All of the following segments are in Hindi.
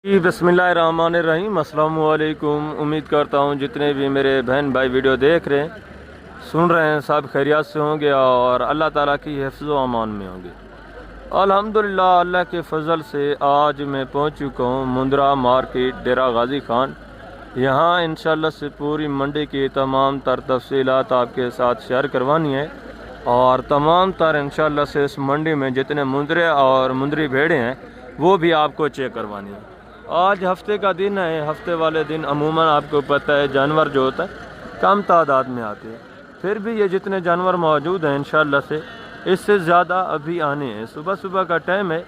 जी बिस्मिल्लाहिर्रहमानिर्रहीम अस्सलाम वालेकुम। उम्मीद करता हूँ जितने भी मेरे बहन भाई वीडियो देख रहे हैं सुन रहे हैं सब खैरियत से होंगे और अल्लाह ताला की हिफ्ज़ व अमान में होंगे। अल्हम्दुलिल्लाह अल्लाह के फ़ज़ल से आज मैं पहुँच चुका हूँ मुंद्रा मार्केट डेरा गाज़ी ख़ान। यहाँ इंशाअल्लाह से पूरी मंडी की तमाम तर तफसीलात आपके साथ शेयर करवानी है और तमाम तर इंशाअल्लाह से इस मंडी में जितने मुंद्रे और मुंद्री भेड़ें हैं वो भी आपको चेक करवानी है। आज हफ्ते का दिन है। हफ्ते वाले दिन अमूमन आपको पता है जानवर जो होता है कम तादाद में आते हैं, फिर भी ये जितने जानवर मौजूद हैं इंशाअल्लाह से इससे ज़्यादा अभी आने हैं। सुबह सुबह का टाइम है,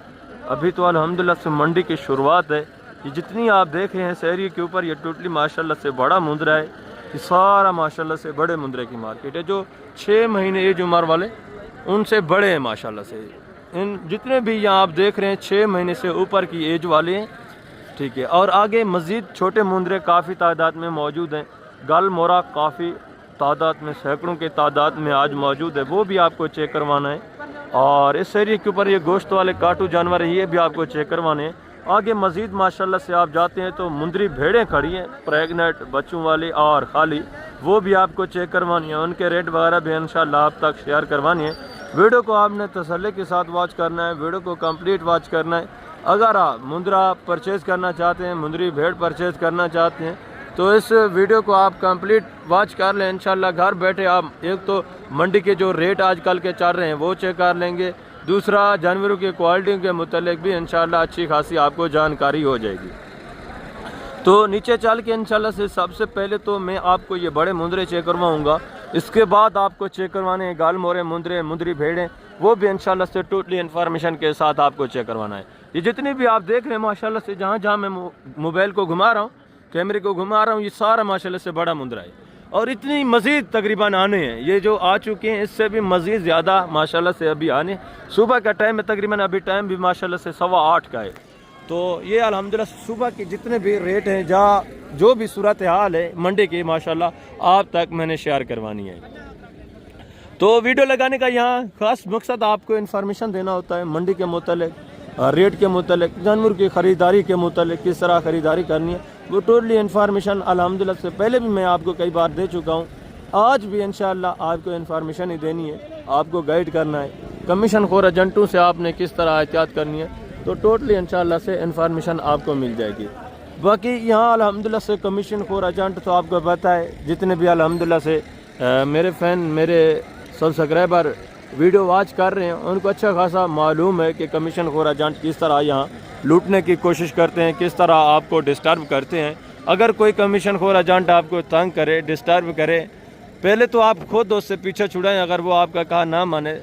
अभी तो अल्हम्दुलिल्लाह से मंडी की शुरुआत है। ये जितनी आप देख रहे हैं शहरी के ऊपर ये टोटली माशाल्लाह से बड़ा मुंद्रा है। ये सारा माशाल्लाह से बड़े मुंद्रे की मार्केट है। जो 6 महीने एज उम्र वाले उनसे बड़े हैं माशाल्लाह से। इन जितने भी यहाँ आप देख रहे हैं 6 महीने से ऊपर की एज वाले हैं, ठीक है। और आगे मज़ीद छोटे मुंद्रे काफ़ी तादाद में मौजूद हैं। गल मोरा काफ़ी तादाद में सैकड़ों के तादाद में आज मौजूद है, वो भी आपको चेक करवाना है। और इस एरिए के ऊपर ये गोश्त वाले काटू जानवर है, ये भी आपको चेक करवाने हैं। आगे मज़ीद माशाल्लाह से आप जाते हैं तो मुंद्री भेड़ें खड़ी हैं प्रेगनेंट बच्चों वाली और खाली, वो भी आपको चेक करवानी है। उनके रेट वगैरह भी इंशाल्लाह आप तक शेयर करवानी है। वीडियो को आपने तसल्ली के साथ वॉच करना है, वीडियो को कंप्लीट वॉच करना है। अगर आप मुंद्रा परचेज़ करना चाहते हैं, मुंद्री भेड़ परचेज़ करना चाहते हैं तो इस वीडियो को आप कंप्लीट वॉच कर लें। इंशाल्लाह घर बैठे आप एक तो मंडी के जो रेट आजकल के चल रहे हैं वो चेक कर लेंगे, दूसरा जानवरों की क्वालिटी के मुतालिक भी इंशाल्लाह अच्छी खासी आपको जानकारी हो जाएगी। तो नीचे चल के इंशाल्लाह से सबसे पहले तो मैं आपको ये बड़े मुंद्रे चेक करवाऊँगा, इसके बाद आपको चेक करवाने हैं गाल मोरे मुंद्रे मुंद्री भेड़ें, वो भी इंशाल्लाह से टोटली इन्फॉर्मेशन के साथ आपको चेक करवाना है। ये जितनी भी आप देख रहे हैं माशाल्लाह से जहाँ जहाँ मैं मोबाइल को घुमा रहा हूँ, कैमरे को घुमा रहा हूँ, ये सारा माशाल्लाह से बड़ा मुंद्रा है। और इतनी मज़ीद तकरीबन आने हैं, ये जो आ चुके हैं इससे भी मज़ीद ज़्यादा माशाल्लाह से अभी आने। सुबह का टाइम है, तकरीबन अभी टाइम भी माशाल्लाह से 8:15 का है। तो ये अल्हम्दुलिल्लाह सुबह के जितने भी रेट हैं जहाँ जो भी सूरत हाल है मंडी की माशाल्लाह आप तक मैंने शेयर करवानी है। तो वीडियो लगाने का यहाँ ख़ास मकसद आपको इन्फॉर्मेशन देना होता है मंडी के मुतालिक, रेट के मुतालिक, जानवर की ख़रीदारी के मुतालिक, किस तरह ख़रीदारी करनी है, वो टोटली इन्फॉर्मेशन अल्हम्दुलिल्लाह से पहले भी मैं आपको कई बार दे चुका हूँ। आज भी इंशाअल्लाह आपको इन्फॉर्मेशन ही देनी है, आपको गाइड करना है। कमीशन खोर एजेंटों से आपने किस तरह एहतियात करनी है, तो टोटली इंशाअल्लाह से इन्फॉर्मेशन आपको मिल जाएगी। बाकी यहाँ अल्हम्दुलिल्लाह से कमीशन खोर एजेंट तो आपको पता है, जितने भी अल्हम्दुलिल्लाह से मेरे फ़ैन मेरे सब्सक्राइबर वीडियो वॉच कर रहे हैं उनको अच्छा खासा मालूम है कि कमीशन खोर एजेंट किस तरह यहाँ लूटने की कोशिश करते हैं, किस तरह आपको डिस्टर्ब करते हैं। अगर कोई कमीशन खोर एजेंट आपको तंग करे, डिस्टर्ब करे, पहले तो आप खुद उससे पीछे छुड़ाएं। अगर वो आपका कहा ना माने,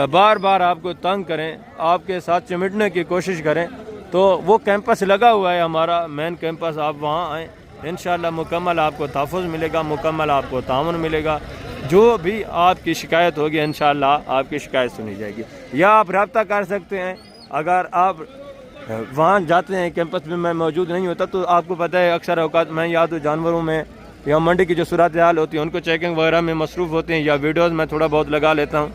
बार बार आपको तंग करें, आपके साथ चिमटने की कोशिश करें, तो वो कैंपस लगा हुआ है हमारा मेन कैंपस, आप वहाँ आएँ, इंशाअल्लाह मुकम्मल आपको तहफ़्फ़ुज़ मिलेगा, मुकम्मल आपको ताउन मिलेगा। जो भी आपकी शिकायत होगी इंशाअल्लाह आपकी शिकायत सुनी जाएगी। या आप रब्ता कर सकते हैं, अगर आप वहाँ जाते हैं कैंपस में मैं मौजूद नहीं होता तो आपको पता है अक्सर औकात मैं या तो जानवरों में या मंडी की जो सूरत हाल होती है उनको चेकिंग वगैरह में मसरूफ़ होते हैं, या वीडियोज़ में थोड़ा बहुत लगा लेता हूँ,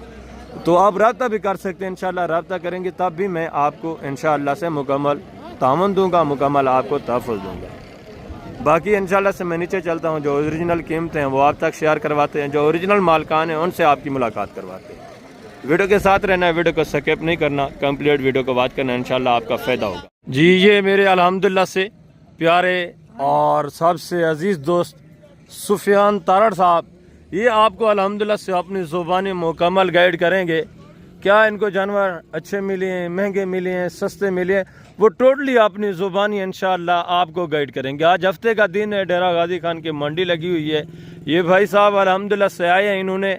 तो आप रब्ता भी कर सकते हैं। इंशाअल्लाह रब्ता करेंगे तब भी मैं आपको इंशाअल्लाह से मुकम्मल ताउन दूँगा, मुकम्मल आपको तहफ़्फ़ुज़ दूँगा। बाकी इंशाअल्लाह से मैं नीचे चलता हूँ, जो ओरिजिनल कीमतें हैं वो आप तक शेयर करवाते हैं, जो ओरिजिनल मालकान हैं उनसे आपकी मुलाकात करवाते हैं। वीडियो के साथ रहना है, वीडियो को स्किप नहीं करना, कंप्लीट वीडियो को वॉच करना, इंशाअल्लाह आपका फ़ायदा होगा। जी ये मेरे अल्हम्दुलिल्लाह से प्यारे और सबसे अज़ीज़ दोस्त सुफियान तारड़ साहब, ये आपको अल्हम्दुलिल्लाह से अपनी ज़ुबानी मुकम्मल गाइड करेंगे। क्या इनको जानवर अच्छे मिले हैं, महंगे मिले हैं, सस्ते मिले हैं, वो टोटली अपनी ज़ुबानी इंशाअल्लाह आपको गाइड करेंगे। आज हफ्ते का दिन है, डेरा गाज़ी ख़ान की मंडी लगी हुई है। ये भाई साहब अल्हम्दुलिल्लाह से आए हैं, इन्होंने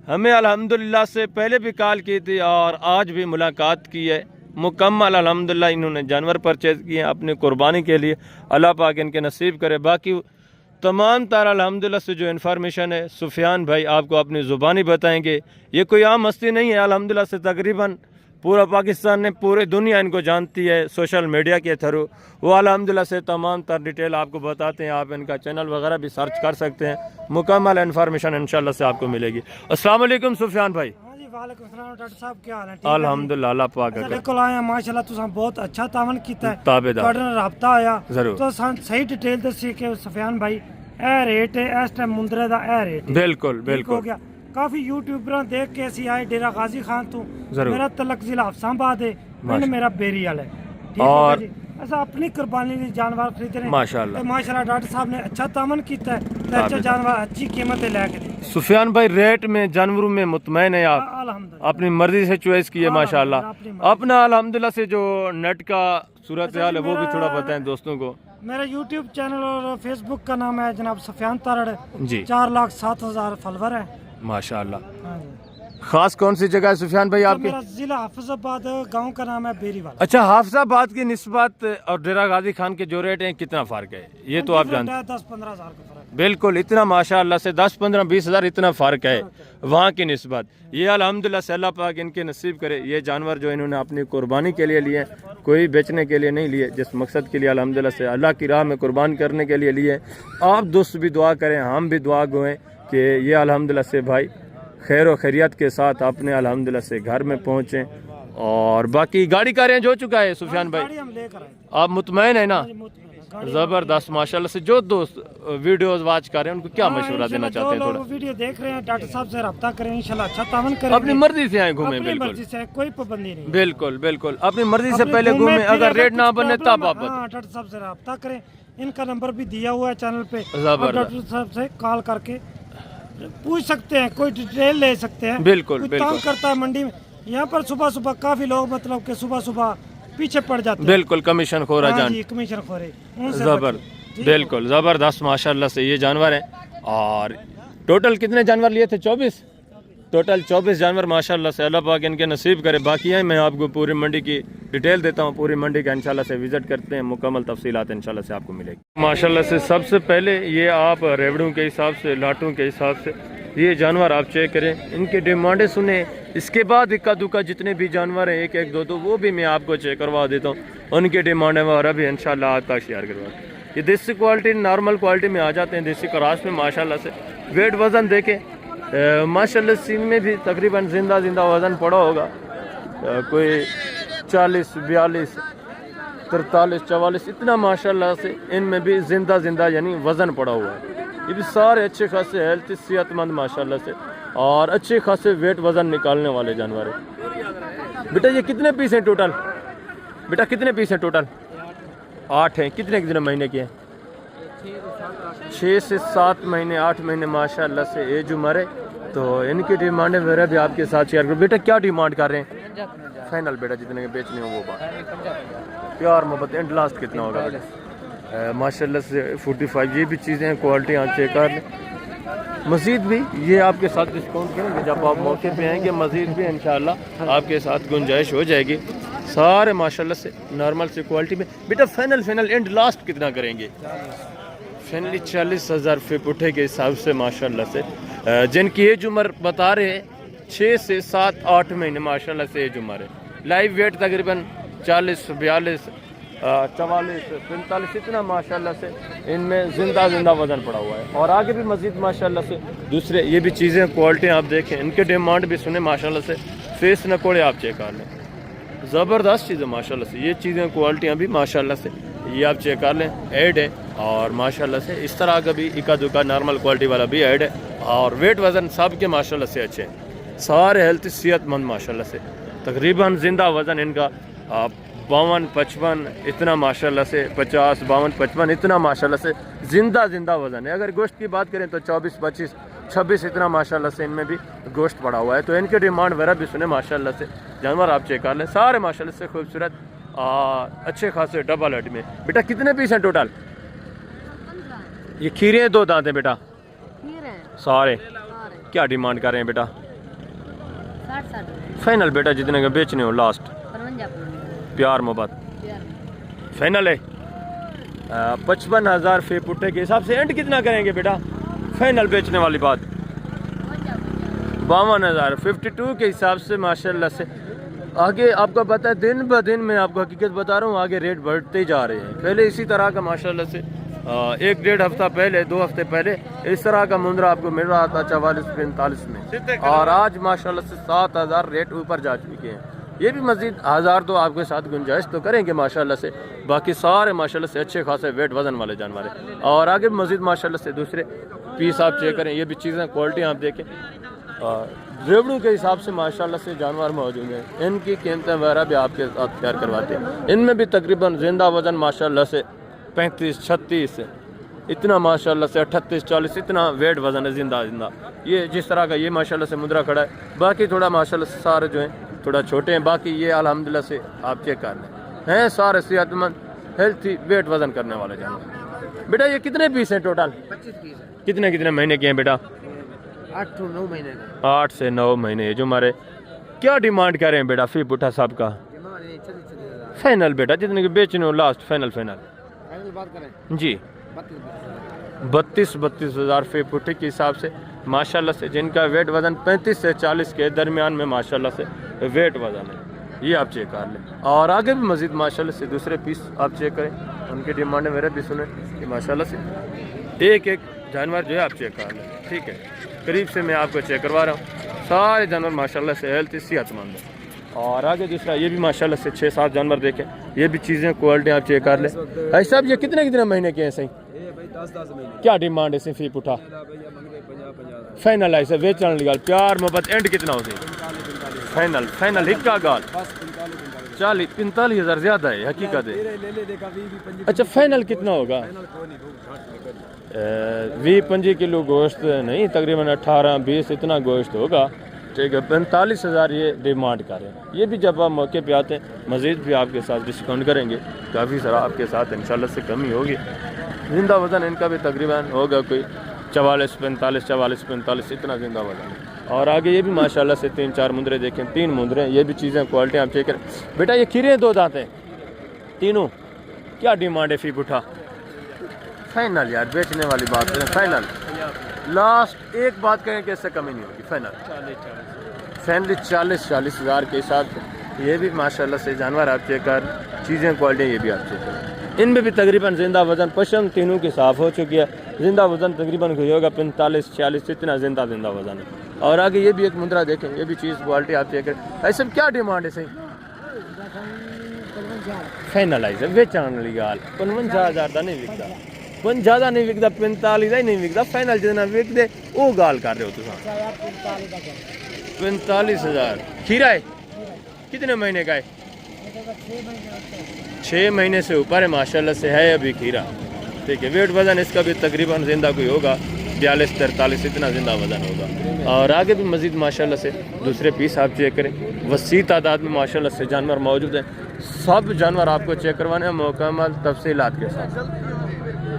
हमें अल्हम्दुलिल्लाह से पहले भी कॉल की थी और आज भी मुलाकात की है। मुकम्मल अल्हम्दुलिल्लाह इन्होंने जानवर परचेज़ किए हैं अपनी कुर्बानी के लिए, अल्लाह पाक इनके नसीब करे। बाकी तमाम तार अल्हम्दुलिल्लाह से जो इन्फॉर्मेशन है सुफियान भाई आपको अपनी ज़ुबानी बताएंगे। ये कोई आम मस्ती नहीं है, अल्हम्दुलिल्लाह से तकरीबन पूरा पाकिस्तान ने, पूरी दुनिया इनको जानती है सोशल मीडिया के थ्रू। वो अल्हम्दुलिल्लाह से तमाम तर डिटेल आपको बताते हैं। आप इनका चैनल वगैरह भी सर्च कर सकते हैं, मुकम्मल इन्फॉर्मेशन इंशाअल्लाह से आपको मिलेगी। अस्सलाम वालेकुम सुफियान भाई। वालेकुम सलाम डॉक्टर साहब क्या हाल है? अल्हम्दुलिल्लाह अल्लाह पाक ਸਾਡੇ ਕੋਲ ਆਇਆ ਮਾਸ਼ਾਅੱਲਾ ਤੁਸੀਂ ਬਹੁਤ ਅੱਛਾ ਤਾਵਨ ਕੀਤਾ ਹੈ ताबेदार ਤੁਹਾਡੇ ਨਾਲ ਰਾਬਤਾ ਆਇਆ ਜ਼ਰੂਰ। ਤਾਂ ਸਾਨੂੰ ਸਹੀ ਡਿਟੇਲ ਦੱਸੀ ਕਿ ਸਫਿਆਨ ਭਾਈ ਇਹ ਰੇਟ ਹੈ ਇਸ ਟਾਈਮ ਮੁੰਦਰੇ ਦਾ ਇਹ ਰੇਟ बिल्कुल हो बिल्कुल गया काफी यूट्यूबਰਾਂ देख के ਅਸੀਂ ਆਏ ਡੇਰਾ ਗਾਜ਼ੀ ਖਾਨ ਤੋਂ ਜ਼ਰੂਰ। ਮੇਰਾ ਤਲਕ ਜ਼ਿਲ੍ਹਾ ਹਫਸਾਬਾਦ ਹੈ ਪਿੰਡ माशा- ਮੇਰਾ ਬੇਰੀ ਵਾਲਾ ਹੈ ठीक हो और- गया जी। असा अपनी कुर्बानी लिए जानवर खरीद रहे हैं माशाअल्लाह। ते माशाअल्लाह डॉक्टर साहब ने अच्छा तामन किया है ते अच्छा ताबेदार। जानवर अच्छी कीमत पे लेके दे सुफियान भाई रेट में जानवरों में मुतमैन है आप? अल्हम्दुलिल्लाह अपनी मर्जी से चॉइस की है माशाल्लाह। अपनी मर्जी। अपना अल्हम्दुलिल्लाह से जो नेट का सूरत हाल है वो भी थोड़ा बताएं दोस्तों को। मेरा YouTube चैनल और फेसबुक का नाम है जनाब सफियान तारड़ जी 4,07,000 फॉलोवर है। माशाल्लाह। हाँ जी। खास कौन सी जगह है सुफियान भाई तो आपके? मेरा जिला हाफिजाबाद गांव का नाम है बेरीवाल। अच्छा, हाफिजाबाद की निस्बत और डेरा गाजी खान के जो रेट हैं कितना फर्क है ये तो आप जानते हैं? 10-15 हज़ार का फर्क है। बिल्कुल, इतना माशाल्लाह से 10-15-20 हज़ार इतना फ़र्क है वहाँ की निस्बत। ये अल्हम्दुलिल्लाह से अल्लाह पाक इनके नसीब करे। ये जानवर जो इन्होंने अपनी कुर्बानी के लिए लिए, कोई बेचने के लिए नहीं लिए, जिस मकसद के लिए अल्हम्दुलिल्लाह से अल्लाह की राह में कुर्बान करने के लिए लिए। आप दोस्त भी दुआ करें, हम भी दुआ गोएं कि ये अल्हम्दुलिल्लाह से भाई खैर व खैरियत के साथ अपने अल्हम्दुलिल्लाह से घर में पहुँचें। और बाकी गाड़ी का रेंज हो चुका है सुफियान भाई? गाड़ी हम लेकर आए। आप मुतमैन है ना? हाँ जी, मुतमईन है। गाड़ी ज़बरदस्त माशाल्लाह से। जो दोस्त वीडियोस वॉच कर रहे हैं उनको क्या हाँ, मशवरा देना इंशाल्लाह चाहते हैं? जो थोड़ा लोग वीडियो देख रहे हैं डॉक्टर साहब से रब्ता करें, इंशाल्लाह अच्छा तावन करेंगे। अपनी मर्जी से आए घूमें। अपनी बिल्कुल मर्जी से कोई पाबंदी नहीं। बिल्कुल बिल्कुल अपनी मर्जी से अपने पहले घूमें घूमें, फिरें, अगर रेट ना कुछ बने प्रॉब्लम तब आप है, हाँ, डॉक्टर साहब से रब्ता करें। इनका नंबर भी दिया हुआ है चैनल पे। आप जबरदस्त। डॉक्टर साहब से कॉल करके पूछ सकते हैं, कोई डिटेल ले सकते हैं। बिल्कुल, कोई बिल्कुल। काम करता है मंडी में, यहाँ पर सुबह सुबह काफी लोग मतलब कि सुबह सुबह पीछे पड़ जाते हैं। बिल्कुल कमीशन खोरा हाँ जान। जी, कमीशन खोरे उनसे जबर बचें। ठीक है? बिल्कुल ज़बरदस्त माशाल्लाह से ये जानवर हैं। और टोटल कितने जानवर लिए थे? 24 टोटल 24 जानवर माशाल्लाह से अल्लाह पाक इनके नसीब करे। बाकी है मैं आपको पूरी मंडी की डिटेल देता हूँ। पूरी मंडी का इंशाल्लाह से विज़िट करते हैं, मुकम्मल तफसीलात इंशाल्लाह से आपको मिलेगी माशाल्लाह से। सबसे पहले ये आप रेवड़ों के हिसाब से, लाटों के हिसाब से ये जानवर आप चेक करें, इनके डिमांडें सुने। इसके बाद इक्का दुक्का जितने भी जानवर हैं, एक एक दो दो, वो भी मैं आपको चेक करवा देता हूँ। उनके डिमांडें वगैरह भी इंशाल्लाह आपका शेयर करवा। ये देसी क्वालिटी नॉर्मल क्वालिटी में आ जाते हैं, देसी क्रॉस में माशाल्लाह से। वेट वज़न देखें माशाल्लाह से इनमें भी तकरीबन जिंदा वज़न पड़ा होगा कोई 40, 42, 43, 44 इतना माशाल्लाह से इनमें भी जिंदा यानी वज़न पड़ा हुआ है। ये भी सारे अच्छे खासे हेल्थ सेहतमंद माशाल्लाह से और अच्छे खासे वेट वज़न निकालने वाले जानवर हैं। बेटा ये कितने पीस हैं टोटल? बेटा कितने पीस हैं टोटल? 8 हैं। कितने महीने के हैं? 6 से 7 महीने, 8 महीने माशाल्लाह से एज उम्र है। तो इनकी डिमांडें वगैरह भी आपके साथ शेयर करो। बेटा क्या डिमांड कर रहे हैं? फाइनल बेटा जितने के बेचने हो वो बात। प्यार मोहब्बत एंड लास्ट कितना होगा बेटा? माशाल्लाह से 45। ये भी चीज़ें हैं, क्वालिटी यहाँ चेक कर लें। मज़ीद भी ये आपके साथ डिस्काउंट करेंगे जब आप मौके पे आएंगे। मज़ीद भी इंशाल्लाह आपके साथ गुंजाइश हो जाएगी। सारे माशाल्लाह से नॉर्मल से क्वालिटी में। बेटा फाइनल एंड लास्ट कितना करेंगे? फाइनली 40,000 रुपये पुठे के हिसाब से माशाल्लाह से। जिनकी एज उम्र बता रहे हैं 6 से 7-8 महीने माशाल्लाह से एज उम्र है। लाइव वेट तकरीबन 40, 42, 44, 45 इतना माशाल्लाह से इनमें जिंदा वज़न पड़ा हुआ है। और आगे भी मज़ीद माशाल्लाह से दूसरे ये भी चीज़ें क्वालिटी आप देखें, इनके डिमांड भी सुने माशाल्लाह से। फेस नकोड़े आप चेक कर लें, ज़बरदस्त चीज़ें माशाल्लाह से। ये चीज़ें क्वालिटियाँ भी माशाल्लाह से ये आप चेक कर लें, ऐड है। और माशाल्लाह से इस तरह का भी इक्का दुक्का नॉर्मल क्वालिटी वाला भी ऐड है। और वेट वज़न सब के माशाल्लाह से अच्छे हैं, सारे हेल्थ सेहतमंद माशाल्लाह से। तकरीबन जिंदा वज़न इनका 52, 55 इतना माशाल्लाह से, 50, 52, 55 इतना माशाल्लाह से जिंदा वज़न है। अगर गोश्त की बात करें तो 24, 25, 26 इतना माशाल्लाह से इनमें भी गोश्त पड़ा हुआ है। तो इनके डिमांड वगैरह भी सुने माशाल्लाह से। जानवर आप चेक कर लें, सारे माशाल्लाह से खूबसूरत अच्छे खासे डबल हेड में। बेटा कितने पीस हैं टोटल? ये खीरे हैं, 2 दांत हैं बेटा? सारे। क्या डिमांड कर रहे हैं बेटा? 60। फाइनल बेटा जितने का बेचने हो लास्ट? प्यार मोहब्बत फाइनल है 55,000 रुपये पुट्टे के हिसाब से। एंड कितना करेंगे बेटा फाइनल बेचने वाली बात? 52,000 52 के हिसाब से माशाल्लाह से। आगे आपको पता है दिन ब दिन मैं आपको हकीकत बता रहा हूँ, आगे रेट बढ़ते ही जा रहे हैं। पहले इसी तरह का माशाल्लाह से एक डेढ़ हफ्ता पहले 2 हफ्ते पहले इस तरह का मुंद्रा आपको मिल रहा था 44-45 में, और आज माशाल्लाह से 7000 रेट ऊपर जा चुके हैं। ये भी मज़ीद 1000 तो आपके साथ गुंजाइश तो करेंगे माशाल्लाह से। बाकी सारे माशाल्लाह से अच्छे खासे वेट वजन वाले जानवर हैं। और आगे भी मज़ीद माशाल्लाह से दूसरे पीस आप चेक करें, ये भी चीज़ें क्वालिटी आप देखें। रेवड़ों के हिसाब से माशाल्लाह से जानवर मौजूद हैं। इनकी कीमतें वगैरह भी आपके साथ शेयर करवाते हैं। इनमें भी तकरीबन जिंदा वजन माशाल्लाह से 35-36 इतना, माशाल्लाह से 38-40 इतना वेट वजन है जिंदा। ये जिस तरह का ये माशाल्लाह से मुद्रा खड़ा है। बाकी थोड़ा माशाल्लाह से सारे जो हैं थोड़ा छोटे हैं। बाकी ये अल्हम्दुलिल्लाह से आप चेक कर लें हैं सारे सेहतमंद हेल्थी वेट वजन करने वाले जानवर। बेटा ये कितने पीस हैं टोटल? 25 पीस है। कितने महीने के हैं बेटा? 8 से 9 महीने का। 8 से 9 महीने। जो हमारे क्या डिमांड कर रहे हैं बेटा फी पुट्ठा साहब का? फाइनल बेटा जितने के बेचने हो लास्ट फाइनल बात करें जी 32,000 फी पुट्ठे के हिसाब से माशाल्लाह से, जिनका वेट वजन 35 से 40 के दरमियान में माशाल्लाह से वेट वजन है। ये आप चेक कर लें। और आगे भी मज़ीद माशाल्लाह से दूसरे पीस आप चेक करें, उनकी डिमांड मेरे भी सुने कि माशाल्लाह से एक जानवर जो है आप चेक कर लें। ठीक है, करीब से मैं आपको चेक करवा रहा हूँ। सारे जानवर माशाल्लाह से हेल्थ सेहतमंद है। और आगे दूसरा ये भी माशाल्लाह से 6-7 जानवर देखें। ये भी चीज़ें क्वालिटी आप चेक कर लें। ऐसा ये कितने महीने के हैं सही? 10 महीने। क्या डिमांड है फी पुट्ठा? फाइनल है बेचने वाली गाल प्यार मोहब्बत एंड कितना होती है? फाइनल हिक्का गाल 40-45 हज़ार ज़्यादा है हकीकत है। अच्छा फाइनल कितना होगा? 20-25 किलो गोश्त नहीं, तकरीबन 18-20 इतना गोश्त होगा। ठीक है, 45,000 ये डिमांड कर रहे हैं। ये भी जब आप मौके पे आते हैं मज़ीद भी आपके साथ डिस्काउंट करेंगे, काफ़ी सारा आपके साथ इंशाल्लाह से कमी होगी। जिंदा वज़न इनका भी तकरीबन होगा कोई 44-45 इतना जिंदा वज़न है। और आगे ये भी माशाल्लाह से 3-4 मुंदरे देखें, 3 मुंदरे हैं। ये भी चीज़ें क्वालिटी आप चेक करें। बेटा ये खीरे 2 दांत हैं तीनों, क्या डिमांड है फी पुट्ठा? फाइनल यार बेचने वाली बात करें, फाइनल लास्ट एक बात करें कि इससे कमी नहीं होगी। फाइनल 40 हज़ार के हिसाब से ये भी माशाल्लाह से जानवर आप चेक कर, चीज़ें क्वालिटी ये भी आप चेक करें। इनमें भी तकरीबन जिंदा वज़न पशम तीनों की साफ़ हो चुकी है। जिंदा वज़न तकरीबन कोई होगा 45-46 इतना जिंदा वज़न है। और आगे ये भी एक मुद्रा देखें, ये भी चीज़ क्वालिटी आप चेक करें। ऐसे में क्या डिमांड है सही? फाइनलाइज है बेचने वाली गाल 55,000 का नहीं विकता, कुछ ज़्यादा नहीं विकता, 45 ही नहीं विकता। फाइनल जितना विक दे वो गाल कर रहे हो तुम। 45,000 खीरा है कितने महीने का है? 6 महीने से ऊपर है माशाल्लाह से है अभी खीरा। ठीक है, वेट वज़न इसका भी तकरीबन जिंदा कोई होगा 42-43 इतना जिंदा वज़न होगा। और आगे भी मज़ीद माशाल्लाह से दूसरे पीस आप चेक करें। वसी तादाद में माशाल्लाह से जानवर मौजूद हैं। सब जानवर आपको चेक करवाने हैं मुकम्मल तफसीलात के साथ।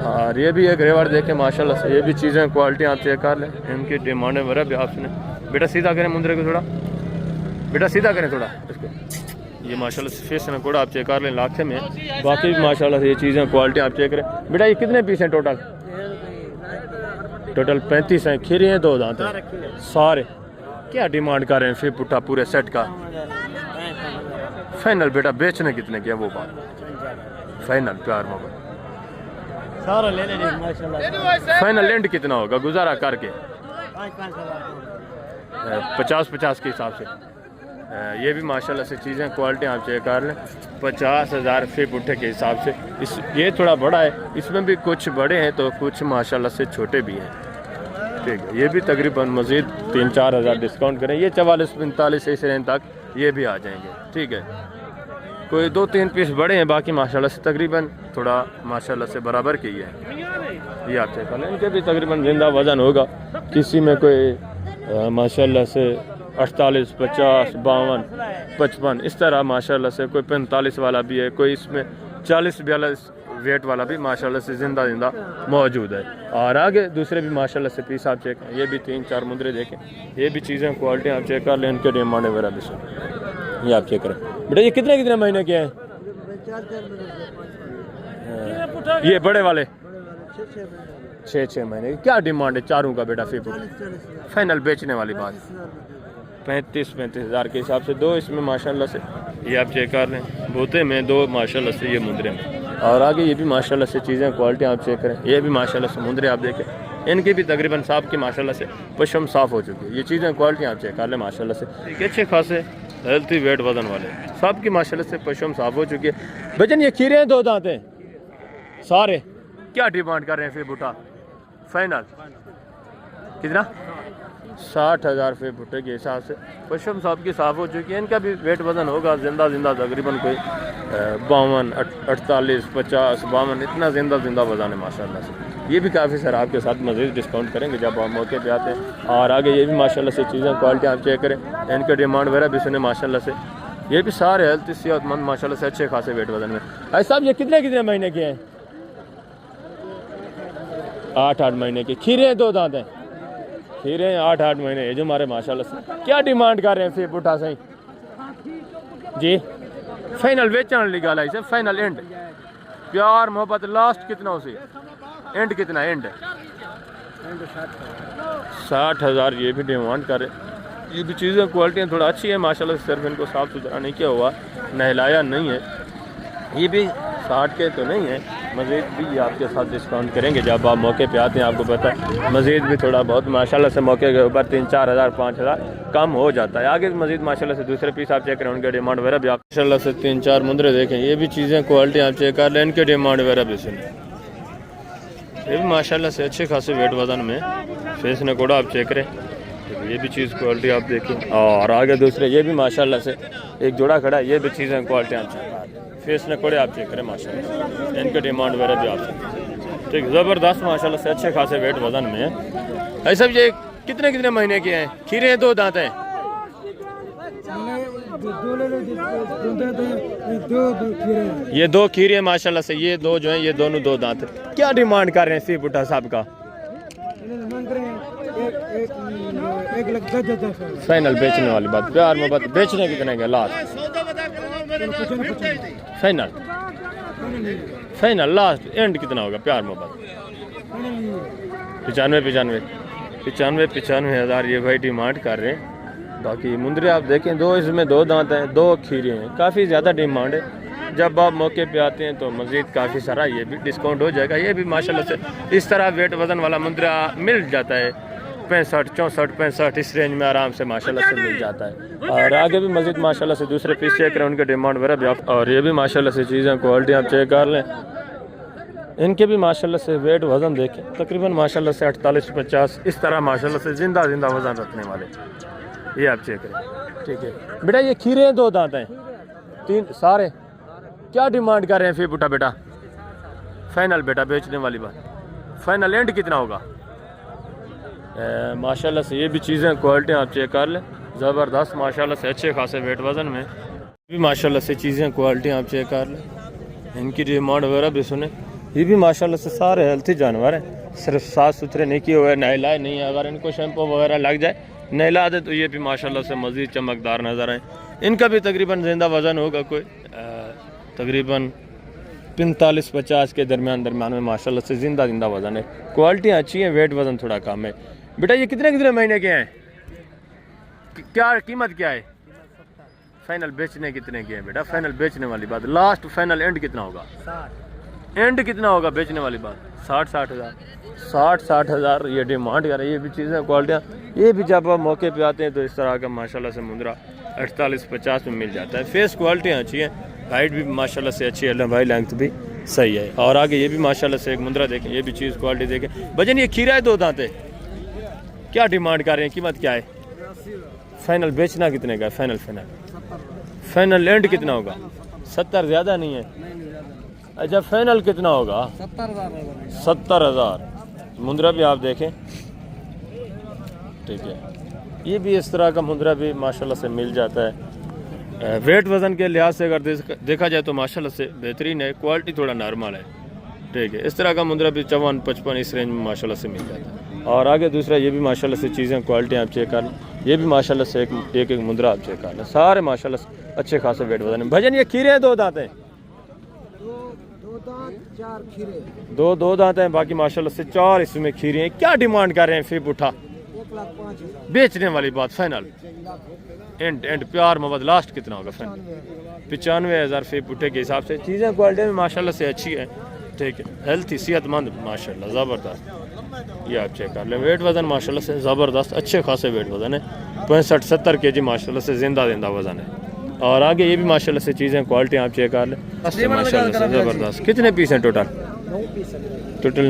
और ये भी एक रेवर देखें माशाल्लाह से, ये भी चीज़ें क्वालिटी आप चेक कर लें। इनकी डिमांड वगैरह भी आप सुने। बेटा सीधा करें मुंदरे को थोड़ा, बेटा सीधा करें थोड़ा इसको। ये माशाल्लाह से फेस में कोड़ा आप चेक कर लें लाखे में। बाकी भी माशाल्लाह से ये चीज़ें क्वालिटी आप चेक करें। बेटा ये कितने पीस हैं टोटल? 35 हैं। खीरे हैं 2 दांत हैं सारे। क्या डिमांड कर रहे हैं फिर पुट्ठा पूरे सेट का? फाइनल बेटा बेचने कितने की है वो बात? फाइनल प्यार मोहब्बत सारा लेने माशाल्लाह। फाइनल लेंड कितना होगा गुजारा करके? 50-50 के हिसाब से। ये भी माशाल्लाह से चीज़ें क्वालिटी आप चेक कर लें। 50,000 फी पुट्ठे के हिसाब से। इस ये थोड़ा बड़ा है, इसमें भी कुछ बड़े हैं तो कुछ माशाल्लाह से छोटे भी हैं। ठीक है, ये भी तकरीबन मज़ीद 3-4 हज़ार डिस्काउंट करें। ये 44-45 इस रेंज तक ये भी आ जाएंगे। ठीक है, कोई 2-3 पीस बड़े हैं, बाकी माशाल्लाह से तकरीबन थोड़ा माशाल्लाह से बराबर की है। ये आप चेक कर लें। इनके भी तकरीबन जिंदा वज़न होगा, किसी में कोई माशाल्लाह से 48, 50, 52, 55 इस तरह माशाल्लाह से। कोई 45 वाला भी है, कोई इसमें 40-42 वेट वाला भी माशाल्लाह से जिंदा मौजूद है। और आगे दूसरे भी माशाल्लाह से पीस आप चेक करें। ये भी 3-4 मुद्रे देखें। ये भी चीज़ें क्वालिटी आप चेक कर लें। इनके डिमांड वगैरह भी सुन, ये आप चेक करें। बेटा ये कितने महीने के हैं? ये बड़े वाले 6-6 महीने। क्या डिमांड है चारों का बेटा? फी फाइनल बेचने वाली बात 35 हज़ार के हिसाब से। 2 इसमें माशाल्लाह से ये आप चेक कर लें। बोते में 2 माशाल्लाह से ये मुंदरे में। और आगे ये भी माशाल्लाह से चीज़ें क्वालिटी आप चेक करें, ये भी माशाल्लाह से मुंदरे आप देखें, इनकी भी तकरीबन साफ की माशाल्लाह से पशम साफ़ हो चुकी है। ये चीज़ें क्वालिटी आप चेक कर लें माशाल्लाह से, ठीक है, अच्छे खासे हेल्थी वेट वजन वाले सब की माशाल्लाह से पशम साफ़ हो चुकी है। भजन ये खीरे हैं 2 दांत हैं सारे, क्या डिमांड कर रहे हैं फिर बूटा? फाइनल कितना? 60,000 रुपये भुट्टे के हिसाब से पशम साहब की साफ़ हो चुकी है। इनका भी वेट वज़न होगा जिंदा तकरीबन कोई 52, 48, 50, 52 इतना जिंदा वज़न है माशाल्लाह से। ये भी काफ़ी सर आपके साथ मज़ीद डिस्काउंट करेंगे जब आप मौके पे आते हैं। और आगे ये भी माशाल्लाह से चीज़ें क्वालिटी आप चेक करें, इनके डिमांड वगैरह भी सुने माशाल्लाह से। ये भी सारे हेल्थ सेहतमंद माशाल्लाह से अच्छे खासे वेट वज़न में। ऐसा साहब ये कितने महीने के हैं? 8 महीने के। खीरे 2 दांत हैं, खीरे 8 महीने ये जो हमारे माशाल्लाह से। क्या डिमांड कर रहे हैं फिर बुढ़ा सही जी? फाइनल बेचने वाली गाल है, फाइनल एंड प्यार मोहब्बत लास्ट कितना उसे एंड कितना? एंड 60,000 ये भी डिमांड करे। ये भी चीज़ें क्वालिटियाँ थोड़ा अच्छी है माशाल्लाह से, सिर्फ इनको साफ़ सुथरा नहीं किया हुआ, नहलाया नहीं है। ये भी 60 के तो नहीं है, मज़ीद भी आपके साथ डिस्काउंट करेंगे जब आप मौके पे आते हैं। आपको पता है मज़ीद भी थोड़ा बहुत माशाल्लाह से मौके के ऊपर 3-4 हज़ार 5 हज़ार कम हो जाता है। आगे मज़ीद माशाल्लाह से दूसरे पीस आप चेक करें, उनके डिमांड वगैरह भी आप माशाल्लाह से 3-4 मुंदरे देखें। ये भी चीज़ें क्वालिटी आप चेक कर लें, इनके डिमांड वगैरह भी सुने। ये भी माशाल्लाह से अच्छे खासे वेट वज़न में फेस ने कोड़ा आप चेक करें, ये भी चीज़ क्वालिटी आप देखें। और आगे दूसरे ये भी माशाल्लाह से एक जोड़ा खड़ा है, ये भी चीज़ें क्वालिटी आप चेक करें, फेस ने कोड़े आप चेक करें माशाल्लाह, इनके डिमांड वगैरह भी आप ठीक ज़बरदस्त माशाल्लाह से अच्छे खासे वेट वज़न में है। ऐसा ये कितने महीने के हैं? खीरे हैं 2 दांत हैं, ये 2 खीरे माशाल्लाह से, ये 2 जो हैं ये दोनों 2 दांत। क्या डिमांड कर रहे हैं सी बुट्टा साहब का? फाइनल बेचने वाली बात, प्यार में बात, बेचने कितने का लास्ट? फाइनल लास्ट एंड कितना होगा प्यार में बात? 95 हज़ार ये भाई डिमांड कर रहे हैं। बाकी मुंदरे आप देखें 2 इसमें 2 दांत हैं, 2 खीरे हैं, काफ़ी ज़्यादा डिमांड है। जब आप मौके पे आते हैं तो मज़ीद काफ़ी सारा ये भी डिस्काउंट हो जाएगा। ये भी माशाल्लाह से इस तरह वेट वज़न वाला मुंदरा मिल जाता है 65, 64, 65 इस रेंज में आराम से माशाल्लाह से मिल जाता है। और आगे भी मज़ीद माशाल्लाह से दूसरे पीस चेक करें, उनके डिमांड वगैरह भी आप। और ये भी माशाल्लाह से चीज़ें क्वालिटी आप चेक कर लें, इनके भी माशाल्लाह से वेट वज़न देखें, तकरीबन माशाल्लाह से 48-50 इस तरह माशाल्लाह से जिंदा वज़न रखने वाले ये आप चेक करें, ठीक है। बेटा ये खीरे 2 दांत हैं 3 सारे, क्या डिमांड कर रहे हैं फिर बुटा बेटा? फाइनल बेटा बेचने वाली बात, फाइनल एंड कितना होगा? माशाल्लाह से ये भी चीज़ें क्वालिटी आप चेक कर लें, ज़बरदस्त माशाल्लाह से अच्छे खासे वेट वज़न में भी माशाल्लाह से चीज़ें क्वालिटी आप चेक कर लें, इनकी डिमांड वगैरह भी सुने। ये भी माशाल्लाह से सारे हेल्थी जानवर हैं, सिर्फ साफ़ सुथरे नहीं किए हुए, नहलाए नहीं है। अगर इनको शैम्पू वगैरह लग जाए नहला दे तो ये भी माशाल्लाह से मज़ीद चमकदार नज़र आए। इनका भी तकरीबन जिंदा वज़न होगा कोई तकरीबन 45-50 के दरमियान में माशाल्लाह से जिंदा वज़न है। क्वालिटियाँ अच्छी हैं, वेट वज़न थोड़ा कम है। बेटा ये कितने महीने के हैं? क्या कीमत क्या है? फाइनल बेचने कितने के हैं बेटा? फाइनल बेचने वाली बात, लास्ट फाइनल एंड कितना होगा? एंड कितना होगा बेचने वाली बात? 60 हज़ार ये डिमांड कर रही है। ये भी चीज़ें क्वालिटियाँ, ये भी जब आप मौके पे आते हैं तो इस तरह का माशाल्लाह से मुंदरा 48-50 में मिल जाता है। फेस क्वालिटियाँ अच्छी हैं, हाइट भी माशाल्लाह से अच्छी है, भाई लेंथ भी सही है। और आगे ये भी माशाल्लाह से एक मुंदरा देखें, ये भी चीज़ क्वालिटी देखें। भजन ये खीरा है 2 दांत है, क्या डिमांड कर रहे हैं? कीमत क्या है? फाइनल बेचना कितने का? फाइनल एंड कितना होगा? 70 ज़्यादा नहीं है? अच्छा फाइनल कितना होगा? 70,000। मुंदरा भी आप देखें, ठीक है। ये भी इस तरह का मुंदरा भी माशाल्लाह से मिल जाता है। वेट वज़न के लिहाज से अगर देखा जाए तो माशाल्लाह से बेहतरीन है, क्वालिटी थोड़ा नॉर्मल है, ठीक है। इस तरह का मुंदरा भी 54-55 इस रेंज में माशाल्लाह से मिल जाता है। और आगे दूसरा ये भी माशाल्लाह से चीज़ें क्वालिटी आप चेक कर लें, ये भी माशाल्लाह से एक मुंदरा आप चेक कर लें, सारे माशाल्लाह से अच्छे खासे वेट वज़न है। भजन ये खीरे हैं 2 दांत हैं? 2 दांत हैं, बाकी माशाल्लाह से 4 इसमें खीरे हैं। क्या डिमांड कर रहे हैं फिर उठा? बेचने वाली बात फाइनल एंड प्यार मोहब्बत लास्ट कितना होगा फ्रेंड? 95,000 फी पुट्ठे के हिसाब से। चीज़ें क्वालिटी में माशाल्लाह से अच्छी है, ठीक है, हेल्थी सेहतमंद माशाल्लाह ज़बरदस्त। ये आप चेक कर लें, वेट वज़न माशाल्लाह से ज़बरदस्त, अच्छे खासे वेट वज़न है, 65-70 kg माशाल्लाह से जिंदा वज़न है। और आगे ये भी माशाल्लाह से चीज़ें क्वालिटी आप चेक कर लें, माशाल्लाह से ज़बरदस्त। कितने पीस हैं टोटल?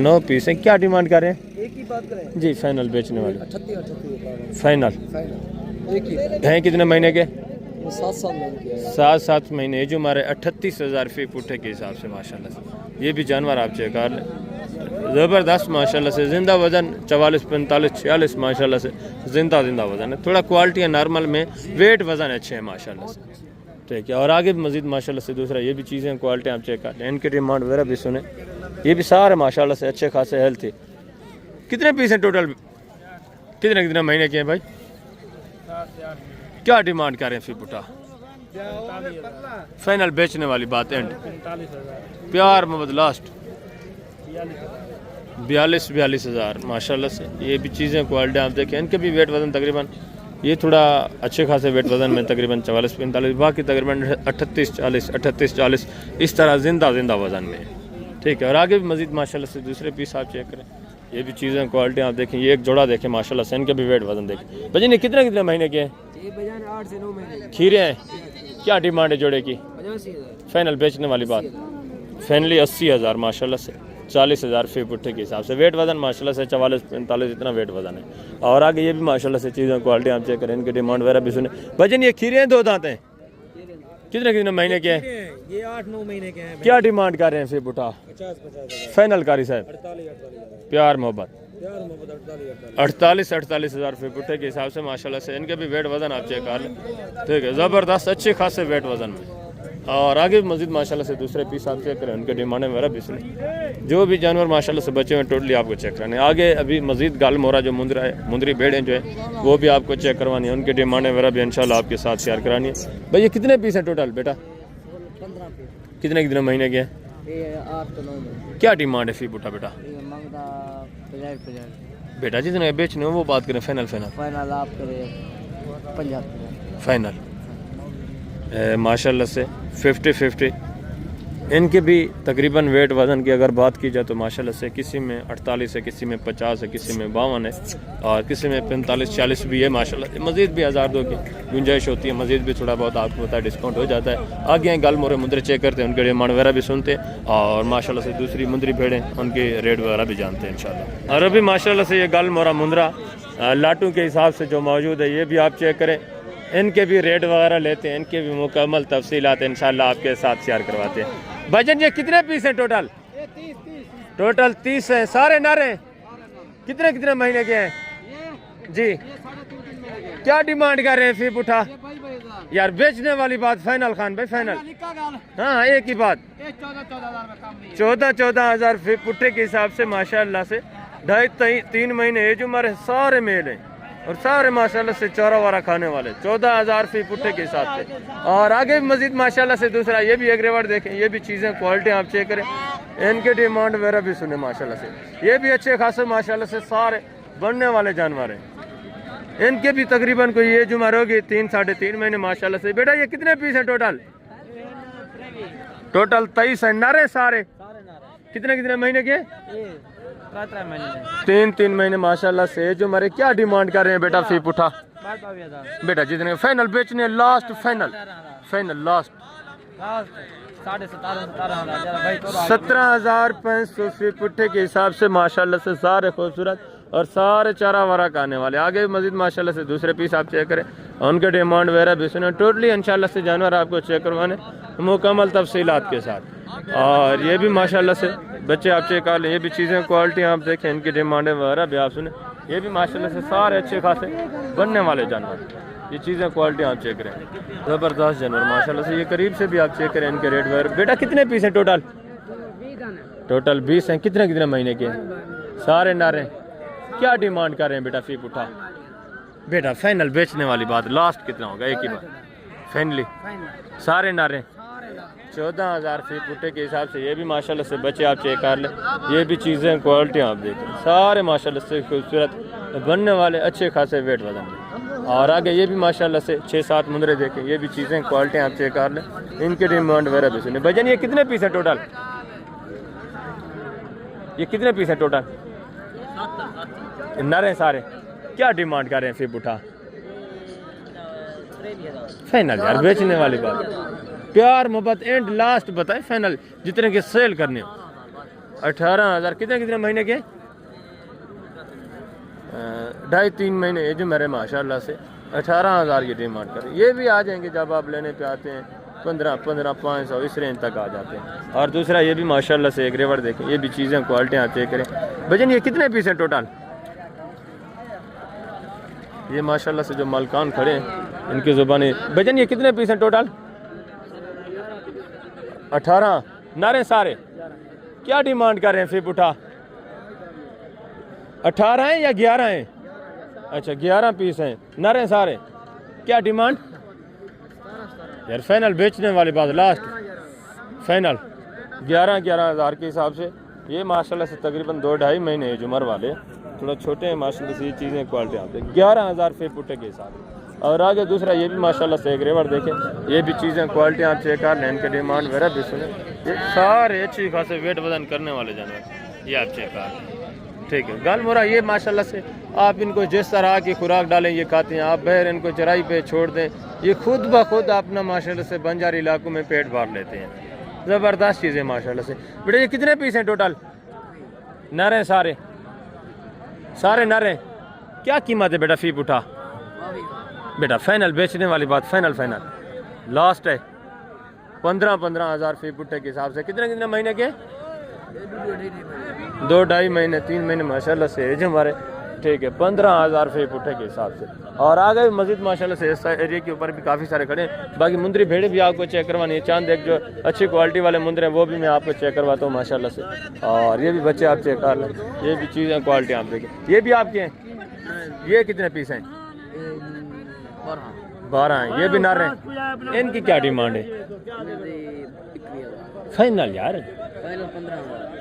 9 पीस हैं। क्या डिमांड कर रहे हैं? एक ही बात करें जी फाइनल बेचने वाले 38 फाइनल एक ही हैं कितने महीने के? 7 7 महीने। जो हमारे 38,000 फी पुट्ठे के हिसाब से माशाल्लाह से। ये भी जानवर आप चेक कर लें, ज़बरदस्त माशाल्लाह से, जिंदा वज़न 44, 45, 46 माशाल्लाह से जिंदा वज़न है। थोड़ा क्वालिटी है नॉर्मल में, वेट वज़न अच्छे हैं माशाल्लाह से, ठीक है। और आगे भी मज़ीद माशाल्लाह से दूसरा ये भी चीज़ें क्वालिटी आप चेक कर लें, इनकी डिमांड वगैरह भी सुने। ये भी सारे माशाल्लाह से अच्छे खासे हेल्थी। कितने पीस हैं टोटल? कितने महीने के हैं भाई? क्या डिमांड कर रहे हैं फी पुट्ठा? फाइनल बेचने वाली बात एंड? प्यार मोहब्बत लास्ट 42,000 माशाल्लाह से। ये भी चीज़ें क्वालिटी आप देखें, इनके भी वेट वज़न तकरीबन, ये थोड़ा अच्छे खासे वेट वज़न में तकरीबन 44-45, बाकी तकरीबन 38-40 इस तरह जिंदा वज़न में, ठीक है। और आगे भी मज़ीद माशाल्लाह से दूसरे पीस आप चेक करें, ये भी चीज़ें क्वालिटी आप देखें। ये एक जोड़ा देखें माशाल्लाह से, इनके भी वेट वज़न देखें। भजी ने कितने महीने के हैं? 8 से 9 महीने खीरे हैं। क्या डिमांड है जोड़े की? 85,000 फाइनल बेचने वाली बात? फाइनली 80,000 माशाल्लाह से, 40,000 फी पुट्ठे के हिसाब से। वेट वज़न माशाल्लाह से 44-45 इतना वेट वज़न है। और आगे ये भी माशाल्लाह से चीज़ें क्वालिटी आप चेक करें, इनकी डिमांड वगैरह भी सुने। भजन ये खीरे हैं, 2 दांत हैं, कितने महीने के हैं? ये 8-9 महीने के हैं। क्या डिमांड कर रहे हैं फी पुट्ठा? 50,000 फाइनल कारी साहब? 48,000 प्यार मोहब्बत 48,000 48,000 फी पुट्ठे के हिसाब से माशाल्लाह से। इनके भी वेट वज़न आप चेक कर लें, ठीक है, ज़बरदस्त अच्छे खासे वेट वज़न में। और आगे भी मज़ीद माशाल्लाह से दूसरे पीस आप चेक करें, उनके डिमांड वगैरह भी सुने। जो भी जानवर माशाल्लाह से बचे हुए टोटली आपको चेक कराने। आगे अभी मज़ीद गाल मोरा जो मुंदरी भेड़ें जो है वो भी आपको चेक करवानी है, उनके डिमांड वगैरह भी इंशाल्लाह आपके साथ शेयर करानी है। भैया कितने पीस हैं टोटल बेटा? 15 पे कितने महीने के हैं? ये 8 से 9 महीने। क्या डिमांड है फी पुट्ठा बेटा? ये मांगता 50 बेटा जितने बेचने हो वो बात करें, फाइनल फाइनल आप करें 50 फाइनल माशाल्लाह से 50-50। इनके भी तकरीबन वेट वज़न की अगर बात की जाए तो माशाल्लाह से किसी में 48 है, किसी में 50 है, किसी में 52 है, और किसी में 45-40 भी है माशाल्लाह। मज़ीद भी 1,000-2 की गुंजाइश होती है, मज़ीद भी थोड़ा बहुत आपको पता है डिस्काउंट हो जाता है। आगे गल मोरे मुंदरे चेक करते हैं, उनके डिमांड वगैरह भी सुनते हैं, और माशाल्लाह से दूसरी मुंदरी भेड़ें उनके रेट वगैरह भी जानते हैं इंशाल्लाह। और अभी माशाल्लाह से ये गल मोरा मुंदरा लाटू के हिसाब से जो मौजूद है, ये भी आप चेक करें, इनके भी रेट वगैरह लेते हैं, इनके भी मुकम्मल तफसीलात इंशाल्लाह आपके साथ शेयर करवाते हैं। भजन ये कितने पीस हैं टोटल? टोटल 30 हैं, सारे नारे। कितने महीने के हैं जी? क्या डिमांड कर रहे हैं फी पुट्ठा? यार बेचने वाली बात फाइनल खान भाई, फाइनल। हाँ एक ही बात, 14,000 फी पुट्ठे के हिसाब से माशाल्लाह से 2.5-3 महीने एज उम्र है, सारे मेल हैं और सारे माशाल्लाह से चौरा वारा खाने वाले, 14,000 फी पुट्ठे के हिसाब से। और आगे भी मजीद माशाल्लाह से दूसरा ये भी एक रेवड़ देखें, ये भी चीज़ें क्वालिटी आप चेक करें, इनके डिमांड वगैरह भी सुने माशाल्लाह से। ये भी अच्छे खासे माशाल्लाह से सारे बनने वाले जानवर हैं, इनके भी तकरीबन कोई एज उम्र होगी 3-3.5 महीने माशाल्लाह से। बेटा ये कितने पीस हैं टोटल? टोटल 23 है, नारे सारे। कितने महीने के? 3 महीने माशाल्लाह से। जो हमारे क्या डिमांड कर रहे हैं बेटा फी पुट्ठा? बेटा जितने फाइनल बेचने, लास्ट फाइनल लास्ट 17,500 फी पुट्ठे के हिसाब से माशाल्लाह से, सारे खूबसूरत और सारे चारा वारा का आने वाले। आगे भी मजीद माशाल्लाह से दूसरे पीस आप चेक करें, उनके डिमांड वगैरह भी सुने। टोटली इंशाल्लाह से जानवर आपको चेक करवाने मुकम्मल तफसीलात के साथ। और ये भी माशाल्लाह से बच्चे आप चेक कर लें, ये भी चीज़ें क्वालिटी आप देखें, इनकी डिमांडें वगैरह भी आप सुने। ये भी माशाल्लाह से सारे अच्छे खासे बनने वाले जानवर, ये चीज़ें क्वालिटी आप चेक करें, ज़बरदस्त जानवर माशाल्लाह से। ये करीब से भी आप चेक करें इनके रेट वगैरह। बेटा कितने पीस हैं टोटल? टोटल 20 हैं। कितने महीने के हैं? सारे नारे। क्या डिमांड कर रहे हैं बेटा फी पुट्ठा? बेटा फाइनल बेचने वाली बात, लास्ट कितना होगा? एक ही बात फाइनली सारे नारे 14,000 फी पुट्ठे के हिसाब से। ये भी माशाल्लाह से बच्चे आप चेक कर लें, ये भी चीज़ें क्वालिटी आप देखें, सारे माशाल्लाह से खूबसूरत बनने वाले अच्छे खासे वेट वजन में। और आगे ये भी माशाल्लाह से 6-7 मुंदरे देखें, ये भी चीज़ें क्वालिटी आप चेक कर लें, इनके डिमांड वगैरह भी सुने। भजन ये कितने पीस है टोटल? ये कितने पीस है टोटल? नर हैं सारे। क्या डिमांड कर रहे हैं फिर उठा? फाइनल यार, बेचने वाली बात, प्यार मोहब्बत एंड लास्ट बताए फाइनल जितने के सेल करने। 18,000 कितने महीने के? 2.5-3 महीने ये जो मेरे माशाल्लाह से 18,000 ये डिमांड करें। ये भी आ जाएंगे जब आप लेने पे आते हैं 1500 इस रेंज तक आ जाते हैं। और दूसरा ये भी माशाल्लाह से एक रेवर देखें, ये भी चीज़ें क्वालिटी आप चेक करें। भजन ये कितने पीस हैं टोटल? ये माशाल्लाह से जो मालकान खड़े हैं इनकी ज़ुबानी। भजन ये कितने पीस हैं टोटल? 18 नारे सारे। क्या डिमांड कर रहे हैं फिर उठा? 18 हैं या 11 हैं? अच्छा 11 पीस हैं, नारे सारे। क्या डिमांड यार? फाइनल बेचने वाली बात, लास्ट फाइनल 11,000 के हिसाब से। ये माशाल्लाह से तकरीबन 2-2.5 महीने है उम्र वाले, थोड़ा छोटे हैं माशाल्लाह से। ये चीज़ें क्वालिटी आते हैं 11,000 फे पुट्टे के हिसाब से। और आगे दूसरा ये भी माशाल्लाह से एक रेवर देखें, ये भी चीज़ें क्वालिटी आप चेक कर लें, इनके डिमांड वगैरह भी सुने। ये सारे अच्छी खासे वेट वजन करने वाले जानवर, ये आप चेक कर लें, ठीक है। गाल मोरा ये माशाल्लाह से आप इनको जिस तरह की खुराक डालें ये खाते हैं। आप बहर इनको चराई पे छोड़ दें, ये खुद ब खुद अपना माशाल्लाह से बंजारी इलाकों में पेट भर लेते हैं। ज़बरदस्त चीज़ें माशाल्लाह से। बेटा ये कितने पीस हैं टोटल? नरे सारे सारे नरे। क्या कीमत है बेटा फी उठा? बेटा फाइनल बेचने वाली बात, फाइनल लास्ट है 15,000 फी पुट्टे के हिसाब से। कितने महीने के? 2-2.5 महीने 3 महीने माशाल्लाह से एज हमारे, ठीक है। 15,000 फी पुट्टे के हिसाब से। और आगे मस्जिद माशाल्लाह से इस एरिया के ऊपर भी काफ़ी सारे खड़े हैं। बाकी मुंदरी भेड़े भी आपको चेक करवानी है, चांद एक जो अच्छी क्वालिटी वाले मुंदरे हैं वो भी मैं आपको चेक करवाता हूँ माशाल्लाह से। और ये भी बच्चे आप चेक कर लें, ये भी चीज़ें क्वालिटी आप देखें। ये भी आपके हैं, ये कितने पीस हैं? 12 हैं। ये भी नर हैं। इनकी क्या डिमांड है? फाइनल यार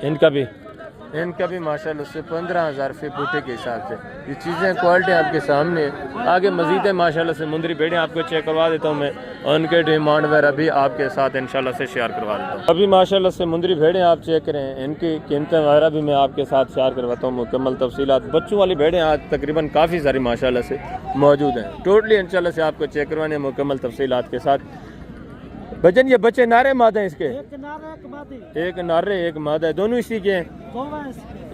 इनका भी माशाल्लाह से 15,000 फी बूटे के हिसाब से। ये चीज़ें क्वालिटी आपके सामने है। आगे मजीद है माशाल्लाह से मुंदरी भेड़ें आपको चेक करवा देता हूँ मैं, उनके डिमांड वगैरह भी आपके साथ इंशाल्लाह से शेयर करवा देता हूँ। अभी माशाल्लाह से मुंदरी भेड़ें आप चेक करें, इनकी कीमतें वगैरह भी मैं आपके साथ शेयर करवाता हूँ, मुकम्मल तफसीलात। बच्चों वाली भेड़ें आज तकरीबन काफ़ी सारी माशाल्लाह से मौजूद हैं, टोटली इंशाल्लाह से आपको चेक करवाने मुकम्मल तफसीलात के साथ। भजन ये बच्चे नारे मादे हैं इसके? एक नारे एक मादा है, दोनों इसी के हैं।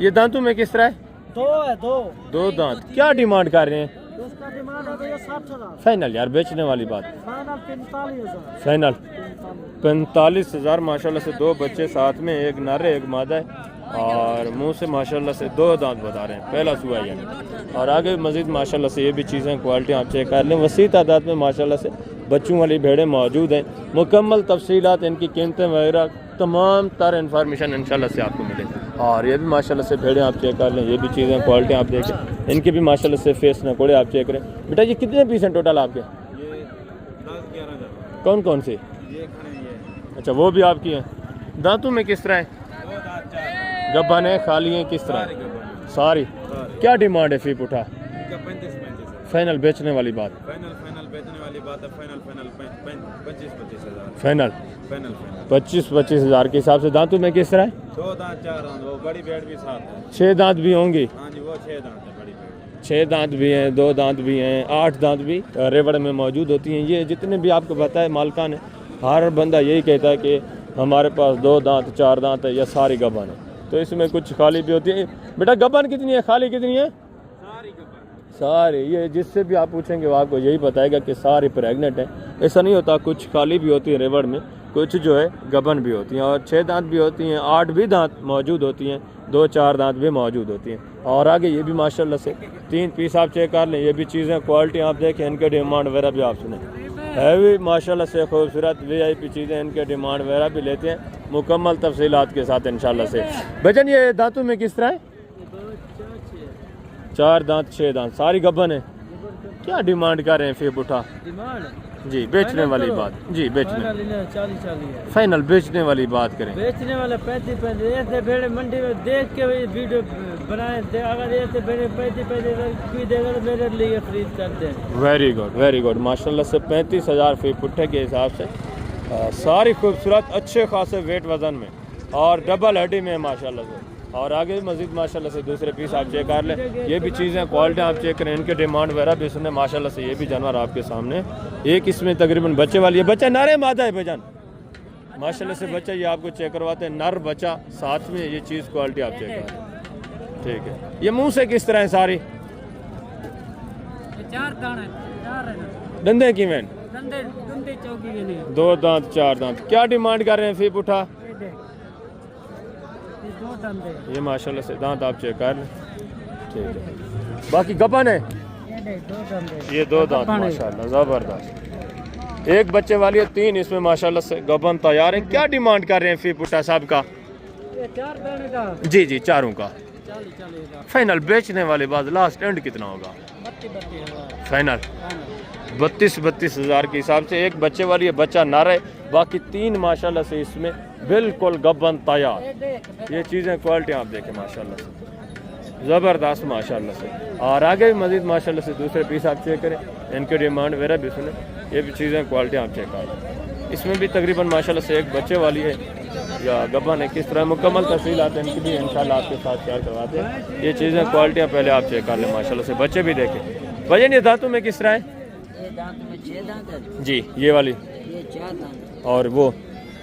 ये दांतों में किस तरह है? दो दांत। क्या डिमांड कर रहे हैं? फाइनल यार बेचने वाली बात, फाइनल 45,000 माशाल्लाह से। 2 बच्चे साथ में, एक नारे एक मादा है और मुंह से माशाल्लाह से 2 दांत बता रहे हैं, पहला सुआ है यानी। और आगे मजीद माशाल्लाह से ये भी चीज़ें क्वालिटी आप चेक कर लें। वसी तादाद में माशाल्लाह से बच्चों वाली भेड़ें मौजूद हैं। मुकम्मल तफसीलात, इनकी कीमतें वगैरह तमाम तर इन्फॉर्मेशन इंशाल्लाह से आपको मिलेगी। और ये भी माशाल्लाह से भेड़ें आप चेक कर लें, ये भी चीज़ें क्वालिटी आप देखें, इनके भी माशाल्लाह से फेस नकोड़े आप चेक करें। बेटा ये कितने पीस हैं टोटल आपके? ये 10-11 कौन कौन से? ये खड़े हैं ये। अच्छा वो भी आपकी हैं। दांतों में किस तरह है? 2 दांत 4 गब्बन है, खाली हैं, किस तरह? सारी। क्या डिमांड है फी उठा? इनका 35 फाइनल बेचने वाली बात, फाइनल बेचने वाली बात है। फाइनल 25-25 हज़ार फाइनल फाइनल 25-25 हज़ार के हिसाब से। दांतों में किस तरह है? 2 दांत 4 दांत। वो बड़ी भेड़ भी साथ है। 6 दांत भी होंगी? हाँ जी वो 6 दांत है बड़ी भेड़। 6 दांत भी हैं, 2 दांत भी हैं, 8 दांत भी रेवड़ में मौजूद होती हैं। ये जितने भी आपको पता है मालकान है, हर बंदा यही कहता है कि हमारे पास 2 दांत 4 दांत है या सारी गबन है। तो इसमें कुछ खाली भी होती है। बेटा गबन कितनी है, खाली कितनी है? सारे। ये जिससे भी आप पूछेंगे वो आपको यही बताएगा कि सारे प्रेग्नेंट हैं। ऐसा नहीं होता, कुछ खाली भी होती है रेवड़ में, कुछ जो है गबन भी होती हैं। और 6 दांत भी होती हैं, 8 भी दांत मौजूद होती हैं, 2-4 दांत भी मौजूद होती हैं। और आगे ये भी माशाल्लाह से 3 पीस आप चेक कर लें। ये भी चीज़ें क्वालिटी आप देखें, इनके डिमांड वगैरह भी आप सुने, है भी माशाल्लाह से खूबसूरत VIP चीज़ें, इनके डिमांड वगैरह भी लेते हैं मुकम्मल तफसीलात के साथ इंशाल्लाह से। भजन ये दांतों में किस तरह है? 4 दांत 6 दांत, सारी गबन है। क्या डिमांड कर रहे हैं फिर उठा? जी बेचने वाली बात, जी बेचने फाइनल बेचने वाली बात करें। बेचने वाले 35 ऐसे भेड़े मंडी में देख के वीडियो बनाए अगर ऐसे मेरे पैसे कोई देगा तो मेरे लिए खरीद करते हैं। वेरी गुड माशाल्लाह से 35,000 फी पुट्ठे के हिसाब से सारी खूबसूरत अच्छे खासे वेट वज़न में और डबल हड्डी में माशाल्लाह से। और आगे भी मज़ीद माशाल्लाह से दूसरे पीस आप चेक कर लें। ये भी चीज़ें क्वालिटी आप चेक करें, इनके डिमांड वगैरह भी सुने माशाल्लाह से। ये भी जानवर आपके सामने एक इसमें तकरीबन बच्चे वाली है, बच्चा नारे मादा है भाईजान माशाल्लाह से। बच्चा ये आपको चेक करवाते हैं, नर बच्चा साथ में ये चीज़ क्वालिटी आप चेक कर लें। ठीक है, ये मुंह से किस तरह है सारी? चार दाने चार है दंदे की मैन दंदे दंदे चौकी के लिए 2 दांत 4 दांत। क्या डिमांड कर रहे हैं फी पुठा? ये दो दंदे ये माशाल्लाह से दांत आप चेक कर लें। ठीक है, बाकी गपन है ये दो दंदे ये 2 दांत माशाल्लाह ज़बरदस्त। एक बच्चे वाली है, 3 इसमें माशाल्लाह से गबन तैयार है। क्या डिमांड कर रहे हैं फी पुठा साहब का? ये चार दाने का जी चारों का 40 फाइनल। बेचने वाले बाद लास्ट एंड कितना होगा 32 फाइनल? 32 हज़ार के हिसाब से। एक बच्चे वाली है, बच्चा नारा है, बाकी 3 माशाल्लाह से इसमें बिल्कुल गबन तैयार। ये चीज़ें क्वालिटी आप देखें माशाल्लाह से ज़बरदस्त माशाल्लाह से। और आगे भी मज़ीद माशाल्लाह से दूसरे पीस आप चेक करें, इनके डिमांड वगैरह भी सुने। ये भी चीज़ें क्वालिटी आप चेक करें। इसमें भी तकरीबन माशाल्लाह से एक बच्चे वाली है या गबन है, किस तरह मुकम्मल तफसील आते हैं इनकी भी इंशाल्लाह आपके साथ शेयर करवाते हैं। ये चीज़ें क्वालिटियाँ पहले आप चेक कर लें माशाल्लाह से। बच्चे भी देखें। वजन ये दांतों में किस तरह है? ये दांत में 6 दांत है, जी ये वाली, ये 4 दांत और वो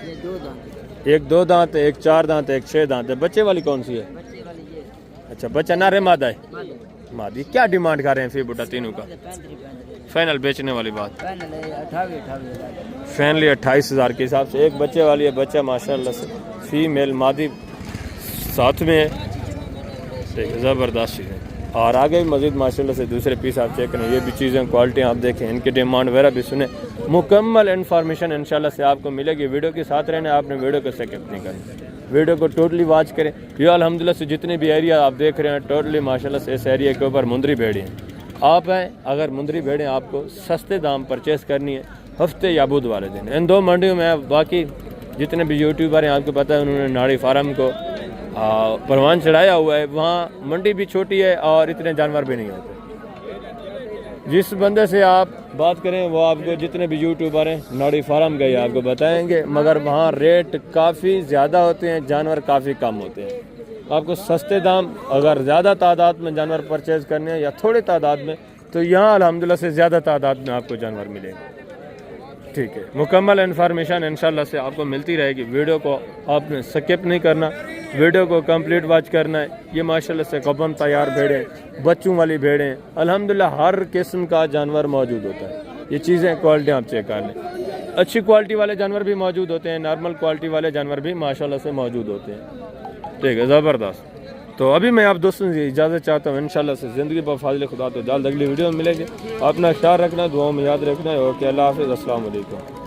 ये 2 दांत एक 2 दांत, एक 4 दांत, एक 6 दांत है। बच्चे वाली कौन सी है? बच्चे वाली ये अच्छा, बच्चा नारे मादा है? माले मादी। क्या डिमांड कर रहे हैं फी बुटा तीनों का? 35 फाइनल बेचने वाली बात फाइनल है 28 फाइनली 28 हज़ार के हिसाब से। एक बच्चे वाली है, बच्चा माशाल्लाह से फीमेल मादी साथ में है। ठीक है, ज़बरदस्त चीज़ है। और आगे भी मज़ीद माशाल्लाह से दूसरे पीस आप चेक करें। ये भी चीज़ें क्वालिटी आप देखें, इनकी डिमांड वगैरह भी सुने। मुकम्मल इन्फॉर्मेशन इंशाल्लाह से आपको मिलेगी। वीडियो के साथ रहने, आपने वीडियो को स्किप नहीं करना, वीडियो को टोटली वॉच करें। ये अल्हम्दुलिल्लाह से जितने भी एरिया आप देख रहे हैं टोटली माशाल्लाह से इस एरिया के ऊपर मुंदरी भेड़ें हैं। आप हैं अगर मुंदरी भेड़ें आपको सस्ते दाम परचेज़ करनी है हफ्ते या बुध वाले दिन इन 2 मंडियों में। बाकी जितने भी यूट्यूबर हैं आपको पता है उन्होंने नाड़ी फार्म को परवान चढ़ाया हुआ है। वहाँ मंडी भी छोटी है और इतने जानवर भी नहीं होते। जिस बंदे से आप बात करें वो आपको जितने भी यूट्यूबर हैं नाड़ी फार्म गए आपको बताएंगे, मगर वहाँ रेट काफ़ी ज़्यादा होते हैं, जानवर काफ़ी कम होते हैं। आपको सस्ते दाम अगर ज़्यादा तादाद में जानवर परचेज़ करने हैं या थोड़े तादाद में, तो यहाँ अल्हम्दुलिल्लाह से ज़्यादा तादाद में आपको जानवर मिलेंगे। ठीक है, मुकम्मल इन्फॉर्मेशन इंशाल्लाह से आपको मिलती रहेगी। वीडियो को आपने स्किप नहीं करना, वीडियो को कंप्लीट वॉच करना है। ये माशाल्लाह से गबन तैयार भेड़ें, बच्चों वाली भेड़ें, अल्हम्दुलिल्लाह हर किस्म का जानवर मौजूद होता है। ये चीज़ें क्वालिटी आप चेक कर लें। अच्छी क्वालिटी वाले जानवर भी मौजूद होते हैं, नॉर्मल क्वालिटी वाले जानवर भी माशाल्लाह से मौजूद होते हैं। ठीक है, ज़बरदस्त। तो अभी मैं आप दोस्तों से इजाज़त चाहता हूँ। इंशाल्लाह से ज़िंदगी पर फाज़िल खुदा तो जल्द अगली वीडियो में मिलेगी। अपना ख्याल रखना, दुआओं में याद रखना। ओके, अल्लाह हाफ़िज़, अस्सलाम वालेकुम।